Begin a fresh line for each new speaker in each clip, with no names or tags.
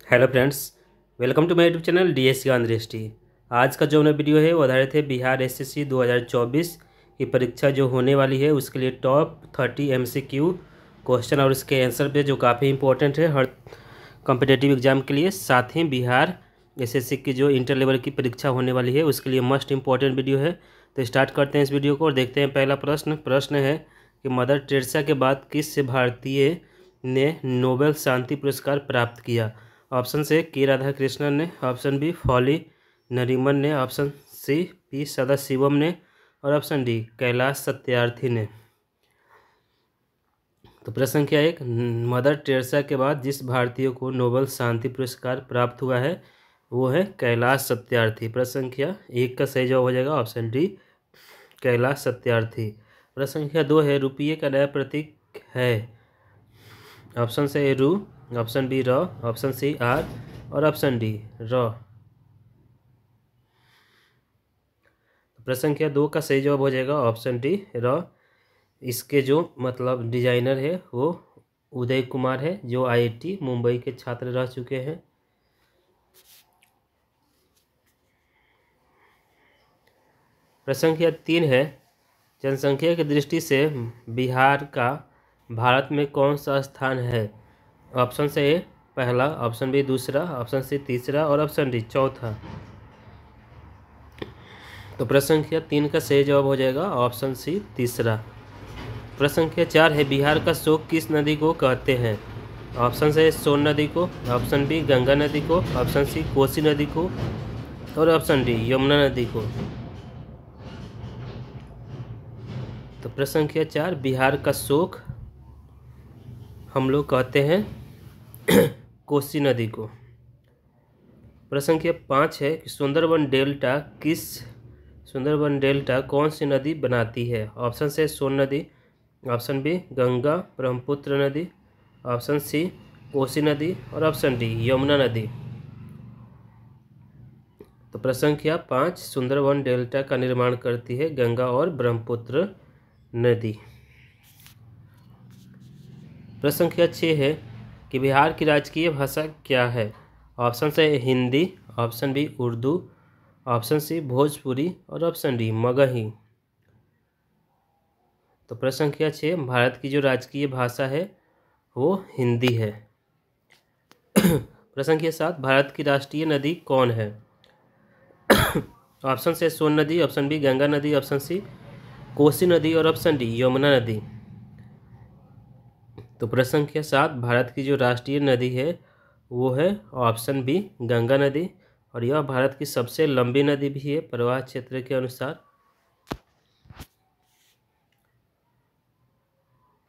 Hello friends, welcome to my YouTube channel DSC Andhra Drishti. आज का जो मेरा वीडियो है वो आधारित है बिहार एसएससी 2024 की परीक्षा जो होने वाली है उसके लिए टॉप 30 एमसीक्यू क्वेश्चन और उसके आंसर पे, जो काफ़ी इंपॉर्टेंट है हर कॉम्पिटिटिव एग्जाम के लिए। साथ ही बिहार एसएससी की जो इंटर लेवल की परीक्षा होने वाली है उसके लिए मस्ट इंपॉर्टेंट वीडियो है। तो स्टार्ट करते हैं इस वीडियो को और देखते हैं पहला प्रश्न है कि मदर टेरेसा के बाद किस भारतीय ने नोबेल शांति पुरस्कार प्राप्त किया। ऑप्शन से के राधाकृष्णन ने, ऑप्शन बी फॉली नरीमन ने, ऑप्शन सी पी सदाशिवम ने और ऑप्शन डी कैलाश सत्यार्थी ने। तो प्रश्न संख्या 1, मदर टेरेसा के बाद जिस भारतीय को नोबेल शांति पुरस्कार प्राप्त हुआ है वो है कैलाश सत्यार्थी। प्रश्न संख्या 1 का सही जवाब हो जाएगा ऑप्शन डी कैलाश सत्यार्थी। प्रश्न संख्या 2 है रुपये का नया प्रतीक है। ऑप्शन से रू, ऑप्शन बी र, ऑप्शन सी आर और ऑप्शन डी र। प्रश्न संख्या 2 का सही जवाब हो जाएगा ऑप्शन डी र। इसके जो मतलब डिजाइनर है वो उदय कुमार है, जो आईआईटी मुंबई के छात्र रह चुके हैं। प्रश्न संख्या 3 है जनसंख्या की दृष्टि से बिहार का भारत में कौन सा स्थान है। ऑप्शन से ए पहला, ऑप्शन बी दूसरा, ऑप्शन सी तीसरा और ऑप्शन डी चौथा। तो प्रश्न संख्या 3 का सही जवाब हो जाएगा ऑप्शन सी तीसरा। प्रश्न संख्या 4 है बिहार का शोक किस नदी को कहते हैं। ऑप्शन से सोन नदी को, ऑप्शन बी गंगा नदी को, ऑप्शन सी कोसी नदी को और ऑप्शन डी यमुना नदी को। तो प्रश्न संख्या 4 बिहार का शोक हम लोग कहते हैं कोसी नदी को। प्रश्न संख्या 5 है कि सुंदरबन डेल्टा कौन सी नदी बनाती है। ऑप्शन से सोन नदी, ऑप्शन बी गंगा ब्रह्मपुत्र नदी, ऑप्शन सी कोसी नदी और ऑप्शन डी यमुना नदी। तो प्रश्न संख्या 5 सुंदरबन डेल्टा का निर्माण करती है गंगा और ब्रह्मपुत्र नदी। प्रश्न संख्या 6 है कि बिहार की राजकीय भाषा क्या है। Option A Hindi, option B Urdu, option C Bhojpuri और ऑप्शन डी मगही। तो प्रश्न संख्या 6 भारत की जो राजकीय भाषा है वो हिंदी है। प्रश्न संख्या 7 भारत की राष्ट्रीय नदी कौन है। ऑप्शन से सोन नदी, ऑप्शन बी गंगा नदी, ऑप्शन सी कोसी नदी और ऑप्शन डी यमुना नदी। तो प्रश्न संख्या 7 भारत की जो राष्ट्रीय नदी है वो है ऑप्शन बी गंगा नदी और यह भारत की सबसे लंबी नदी भी है प्रवाह क्षेत्र के अनुसार।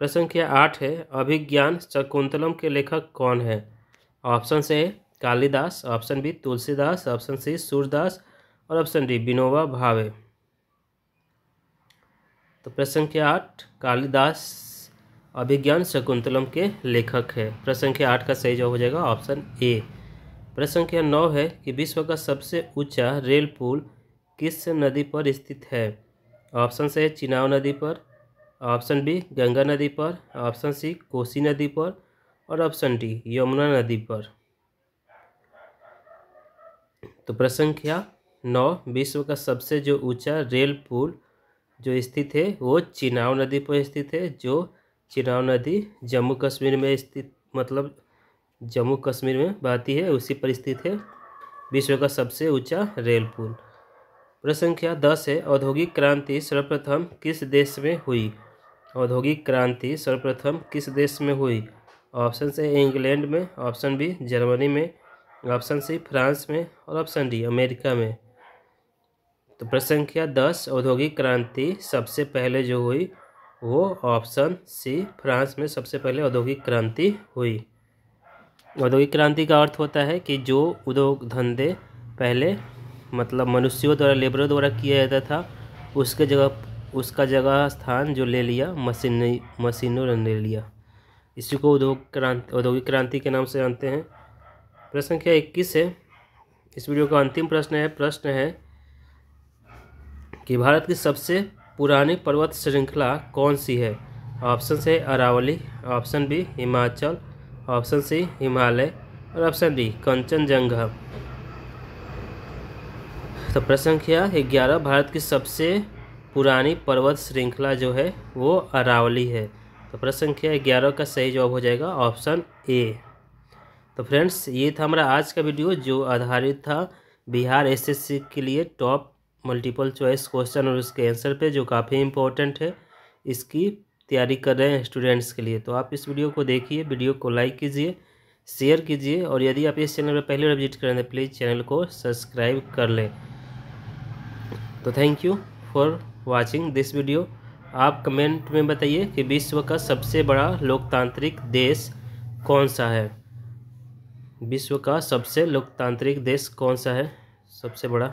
प्रश्न संख्या 8 है अभिज्ञान शकुंतलम के लेखक कौन है। Option A Kalidas, option B Tulsidas, option C Surdas और ऑप्शन डी विनोबा भावे। तो प्रश्न संख्या 8 कालिदास अभिज्ञान शकुंतलम के लेखक है। प्रश्न संख्या 8 का सही जवाब हो जाएगा ऑप्शन ए। प्रश्न संख्या 9 है कि विश्व का सबसे ऊंचा रेल पुल किस नदी पर स्थित है। ऑप्शन से चिनाब नदी पर, ऑप्शन बी गंगा नदी पर, ऑप्शन सी कोसी नदी पर और ऑप्शन डी यमुना नदी पर। तो प्रश्न संख्या 9 विश्व का सबसे जो ऊंचा रेल पुल जो स्थित है वो चिनाब नदी पर स्थित है, जो चिनाब नदी जम्मू कश्मीर में स्थित, मतलब जम्मू कश्मीर में बहती है, उसी पर स्थित है विश्व का सबसे ऊंचा रेल पुल। प्रश्न संख्या 10 है औद्योगिक क्रांति सर्वप्रथम किस देश में हुई। औद्योगिक क्रांति सर्वप्रथम किस देश में हुई। ऑप्शन से इंग्लैंड में, ऑप्शन बी जर्मनी में, ऑप्शन सी फ्रांस में और ऑप्शन डी अमेरिका में। तो प्रश्न संख्या 10 औद्योगिक क्रांति सबसे पहले जो हुई वो ऑप्शन सी फ्रांस में सबसे पहले औद्योगिक क्रांति हुई। औद्योगिक क्रांति का अर्थ होता है कि जो उद्योग धंधे पहले मतलब मनुष्यों द्वारा, लेबरों द्वारा किया जाता था उसका जगह स्थान जो ले लिया मशीनों ने ले लिया। इसी को औद्योगिक क्रांति के नाम से जानते हैं। प्रश्न संख्या 21 है, इस वीडियो का अंतिम प्रश्न है कि भारत की सबसे पुरानी पर्वत श्रृंखला कौन सी है। Option A Aravalli, option B Himachal, option C Himalaya और ऑप्शन डी कंचनजंगा। तो प्रश्न संख्या 11, भारत की सबसे पुरानी पर्वत श्रृंखला जो है वो अरावली है। तो प्रश्न संख्या 11 का सही जवाब हो जाएगा ऑप्शन ए। तो फ्रेंड्स, ये था हमारा आज का वीडियो जो आधारित था बिहार एसएससी के लिए टॉप मल्टीपल चॉइस क्वेश्चन और उसके आंसर पे, जो काफ़ी इम्पोर्टेंट है, इसकी तैयारी कर रहे हैं स्टूडेंट्स के लिए। तो आप इस वीडियो को देखिए, वीडियो को लाइक कीजिए, शेयर कीजिए, और यदि आप इस चैनल पर पहली बार विजिट करें तो प्लीज़ चैनल को सब्सक्राइब कर लें। तो thank you for watching this video. आप कमेंट में बताइए कि विश्व का सबसे बड़ा लोकतांत्रिक देश कौन सा है। विश्व का सबसे लोकतांत्रिक देश कौन सा है सबसे बड़ा।